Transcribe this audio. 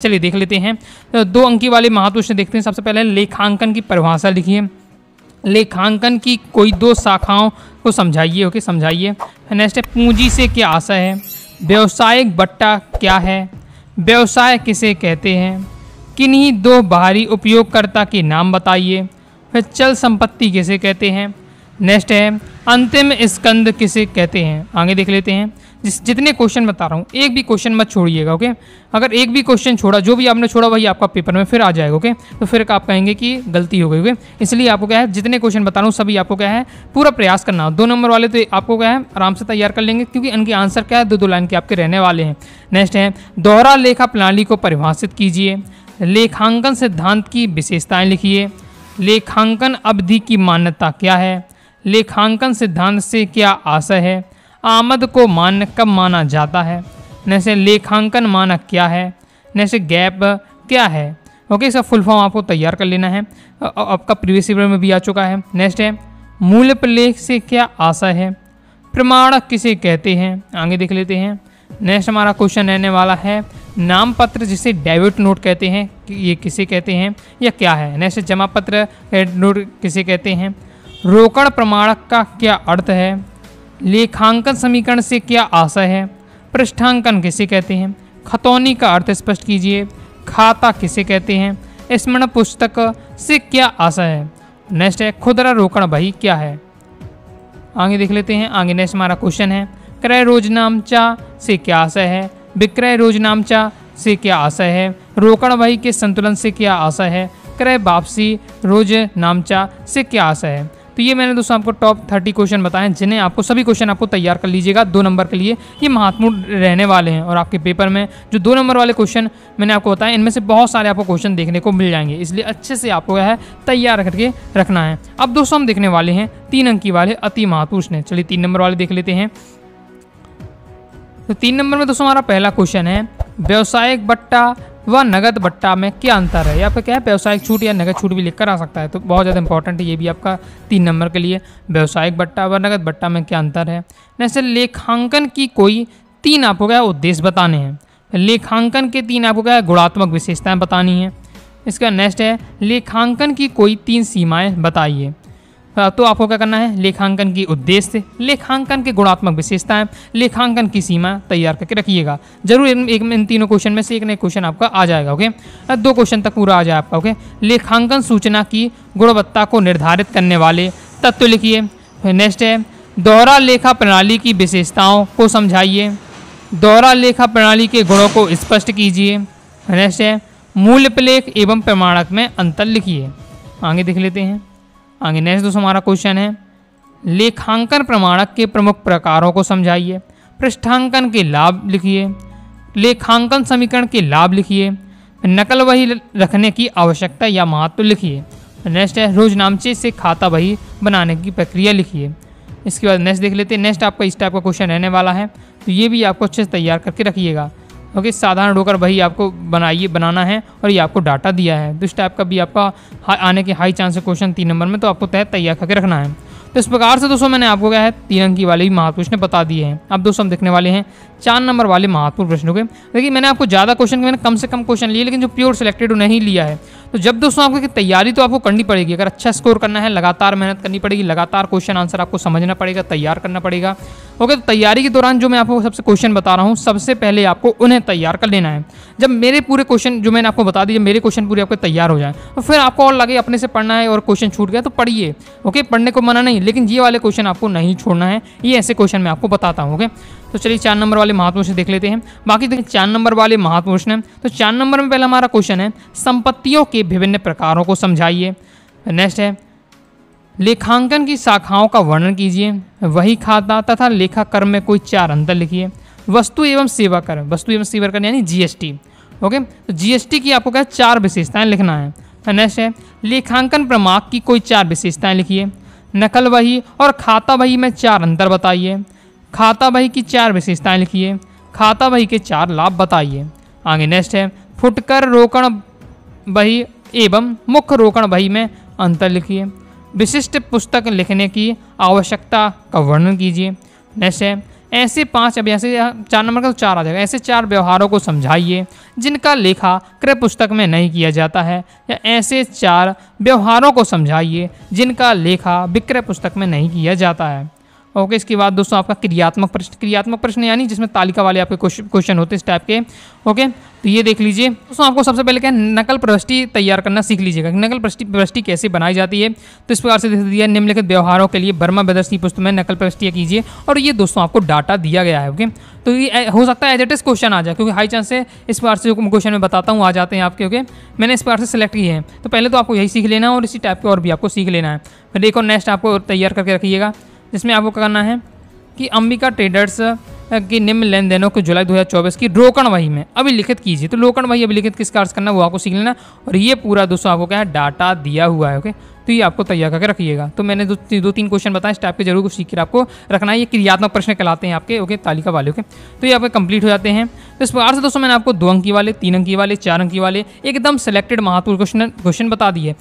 चलिए देख लेते हैं। तो 2 अंकी वाले महापुरुष देखते हैं। सबसे पहले लेखांकन की परिभाषा लिखिए। लेखांकन की कोई 2 शाखाओं को समझाइए। ओके, समझाइए। नेक्स्ट है पूंजी से क्या आशय है। व्यवसायिक बट्टा क्या है। व्यवसाय किसे कहते हैं। किन्हीं 2 बाहरी उपयोगकर्ता के नाम बताइए। फिर चल संपत्ति किसे कहते हैं। नेक्स्ट है अंतिम स्कंद किसे कहते हैं। आगे देख लेते हैं। जितने क्वेश्चन बता रहा हूँ एक भी क्वेश्चन मत छोड़िएगा। ओके, अगर एक भी क्वेश्चन छोड़ा, जो भी आपने छोड़ा वही आपका पेपर में फिर आ जाएगा। ओके, तो फिर आप कहेंगे कि गलती हो गई। ओके, इसलिए आपको क्या है, जितने क्वेश्चन बता रहा हूँ सभी आपको क्या है पूरा प्रयास करना हो। 2 नंबर वाले तो आपको क्या है आराम से तैयार कर लेंगे, क्योंकि इनके आंसर क्या है 2-2 लाइन के आपके रहने वाले हैं। नेक्स्ट है दोहरा लेखा प्रणाली को परिभाषित कीजिए। लेखांकन सिद्धांत की विशेषताएं लिखिए। लेखांकन अवधि की मान्यता क्या है। लेखांकन सिद्धांत से क्या आशय है। आमद को मान्य कब माना जाता है। जैसे लेखांकन मानक क्या है। जैसे गैप क्या है। ओके, सब फुल फॉर्म आपको तैयार कर लेना है। आपका प्रीवियस ईयर में भी आ चुका है। नेक्स्ट है मूल्य प्रलेख से क्या आशय है। प्रमाणक किसे कहते हैं। आगे देख लेते हैं। नेक्स्ट हमारा क्वेश्चन रहने वाला है नामपत्र जिसे डेबिट नोट कहते हैं, ये किसे कहते हैं या क्या है। नेक्स्ट जमा पत्र नोट किसे कहते हैं। रोकड़ प्रमाणक का क्या अर्थ है। लेखांकन समीकरण से क्या आशय है। पृष्ठांकन किसे कहते हैं। खतौनी का अर्थ स्पष्ट कीजिए। खाता किसे कहते हैं। स्मरण पुस्तक से क्या आशय है। नेक्स्ट है खुदरा रोकड़ बही क्या है। आगे देख लेते हैं। आगे नेक्स्ट हमारा क्वेश्चन है क्रय रोजनामचा से क्या आशय है। विक्रय रोजनामचा से क्या आशय है। रोकड़ बही के संतुलन से क्या आशय है। क्रय वापसी रोजनामचा से क्या आशय है। तो ये मैंने दोस्तों आपको टॉप 30 क्वेश्चन बताए हैं, जिन्हें आपको सभी क्वेश्चन आपको तैयार कर लीजिएगा 2 नंबर के लिए। ये महत्वपूर्ण रहने वाले हैं और आपके पेपर में जो 2 नंबर वाले क्वेश्चन मैंने आपको बताया इनमें से बहुत सारे आपको क्वेश्चन देखने को मिल जाएंगे, इसलिए अच्छे से आपको है तैयार करके रखना है। अब दोस्तों हम देखने वाले हैं 3 अंकी वाले अति महत्वपूर्ण प्रश्न। चलिए 3 नंबर वाले देख लेते हैं। तो 3 नंबर में दोस्तों हमारा पहला क्वेश्चन है व्यवसायिक बट्टा व नगद बट्टा में क्या अंतर है। या फिर क्या है व्यवसायिक छूट या नगद छूट भी लिखकर आ सकता है, तो बहुत ज़्यादा इंपॉर्टेंट है ये भी आपका 3 नंबर के लिए। व्यवसायिक बट्टा व नगद बट्टा में क्या अंतर है। जैसे लेखांकन की कोई 3 आपको क्या उद्देश्य बताने हैं। लेखांकन के 3 आपको क्या है गुणात्मक विशेषताएं बतानी है। इसका नेक्स्ट है लेखांकन की कोई 3 सीमाएं बताइए। तो आपको क्या करना है लेखांकन की उद्देश्य, लेखांकन के गुणात्मक विशेषताएं, लेखांकन की सीमा तैयार करके रखिएगा। जरूर इन तीनों क्वेश्चन में से एक न एक क्वेश्चन आपका आ जाएगा। ओके, 2 क्वेश्चन तक पूरा आ जाए आपका। ओके, लेखांकन सूचना की गुणवत्ता को निर्धारित करने वाले तत्व लिखिए। नेक्स्ट है दोहरा लेखा प्रणाली की विशेषताओं को समझाइए। दोहरा लेखा प्रणाली के गुणों को स्पष्ट कीजिए। नेक्स्ट है मूल्य प्रलेख एवं प्रमाणक में अंतर लिखिए। आगे देख लेते हैं। आगे नेक्स्ट दोस्तों हमारा क्वेश्चन है लेखांकन प्रमाणक के प्रमुख प्रकारों को समझाइए। पृष्ठांकन के लाभ लिखिए। लेखांकन समीकरण के लाभ लिखिए। नकल बही रखने की आवश्यकता या महत्व लिखिए। नेक्स्ट है रोजनामचे से खाता बही बनाने की प्रक्रिया लिखिए। इसके बाद नेक्स्ट देख लेते हैं। नेक्स्ट आपका इस टाइप का क्वेश्चन रहने वाला है, तो ये भी आपको अच्छे से तैयार करके रखिएगा। ओके, साधारण रोकड़ बही आपको बनाना है और ये आपको डाटा दिया है, तो इस टाइप का भी आपका आने के हाई चांस है क्वेश्चन 3 नंबर में, तो आपको तैयार करके रखना है। तो इस प्रकार से दोस्तों मैंने आपको क्या है 3 अंकी वाले भी महत्वपूर्ण प्रश्न बता दिए हैं। अब दोस्तों हम देखने वाले हैं 4 नंबर वाले महत्वपूर्ण प्रश्नों के। देखिए मैंने आपको ज़्यादा क्वेश्चन मैंने कम से कम क्वेश्चन लिए, लेकिन जो प्योर सिलेक्टेड नहीं लिया है। तो जब दोस्तों आपको तैयारी तो आपको करनी पड़ेगी, अगर अच्छा स्कोर करना है लगातार मेहनत करनी पड़ेगी, लगातार क्वेश्चन आंसर आपको समझना पड़ेगा, तैयार करना पड़ेगा। ओके, तो तैयारी के दौरान जो मैं आपको सबसे क्वेश्चन बता रहा हूँ सबसे पहले आपको उन्हें तैयार कर लेना है। जब मेरे पूरे क्वेश्चन जो मैंने आपको बता दी, जब मेरे क्वेश्चन पूरे आपके तैयार हो जाए तो फिर आपको और लगे अपने से पढ़ना है और क्वेश्चन छूट गया तो पढ़िए। ओके, पढ़ने को मना नहीं, लेकिन ये वाले क्वेश्चन आपको नहीं छोड़ना है, ये ऐसे क्वेश्चन मैं आपको बताता हूँ। ओके, तो चलिए 4 नंबर वाले महत्वपूर्ण से देख लेते हैं। बाकी देखिए 4 नंबर वाले महत्वपूर्ण हैं। तो 4 नंबर में पहला हमारा क्वेश्चन है संपत्तियों के विभिन्न प्रकारों को समझाइए। नेक्स्ट है लेखांकन की शाखाओं का वर्णन कीजिए। वही खाता तथा लेखा कर में कोई 4 अंतर लिखिए। वस्तु एवं सेवा कर, वस्तु एवं सेवा कर यानी GST। ओके, तो GST की आपको क्या 4 विशेषताएं लिखना है। नेक्स्ट है लेखांकन प्रमाण की कोई 4 विशेषताएं लिखिए। नकल बही और खाता बही में 4 अंतर बताइए। खाता बही की 4 विशेषताएं लिखिए। खाता बही के 4 लाभ बताइए। आगे नेक्स्ट है फुटकर रोकड़ बही एवं मुख्य रोकड़ बही में अंतर लिखिए। विशिष्ट पुस्तक लिखने की आवश्यकता का वर्णन कीजिए। नेक्स्ट है ऐसे 5, अब ऐसे 4 नंबर का तो 4 आ जाएगा। ऐसे 4 व्यवहारों को समझाइए जिनका लेखा क्रय पुस्तक में नहीं किया जाता है, या ऐसे 4 व्यवहारों को समझाइए जिनका लेखा विक्रय पुस्तक में नहीं किया जाता है। ओके, इसके बाद दोस्तों आपका क्रियात्मक प्रश्न यानी जिसमें तालिका वाले आपके क्वेश्चन होते हैं इस टाइप के। ओके, तो ये देख लीजिए दोस्तों, आपको सबसे पहले क्या है, नकल प्रविष्टि तैयार करना सीख लीजिएगा। नकल प्रविष्टि कैसे बनाई जाती है, तो इस प्रकार से दे दिया निम्नलिखित व्यवहारों के लिए वर्मा ब्रदर्स की पुस्तक में नकल प्रविष्टियाँ कीजिए, और ये दोस्तों आपको डाटा दिया गया है। ओके, तो ये हो सकता है एज इट इज क्वेश्चन आ जाए, क्योंकि हाई चांस है इस प्रकार से जो क्वेश्चन मैं बताता हूँ आ जाते हैं आपके। ओके, मैंने इस प्रकार से सेलेक्ट किए हैं, तो पहले तो आपको यही सीख लेना है और इसी टाइप के और भी आपको सीख लेना है। फिर एक और नेक्स्ट आपको तैयार करके रखिएगा, जिसमें आपको करना है कि अंबिका ट्रेडर्स की निम्न लेन देनों को जुलाई 2024 की रोकड़ वही में अभिलिखित कीजिए। तो रोकड़ वही अभिलिखित किस कार्य करना है वो आपको सीख लेना, और ये पूरा दोस्तों आपको क्या है डाटा दिया हुआ है। ओके, तो ये आपको तैयार करके रखिएगा। तो मैंने 2-3 क्वेश्चन बताए इस टाइप के, जरूर कुछ सीख कर आपको रखना है। ये क्रियात्मक प्रश्न कहलाते हैं आपके। ओके, तालिका वाले। ओके, तो ये आपके कंप्लीट हो जाते हैं। तो इस प्रकार से दोस्तों मैंने आपको 2 अंकी वाले, 3 अंकी वाले, 4 अंकी वाले एकदम सेलेक्टेड महत्वपूर्ण क्वेश्चन बता दिए।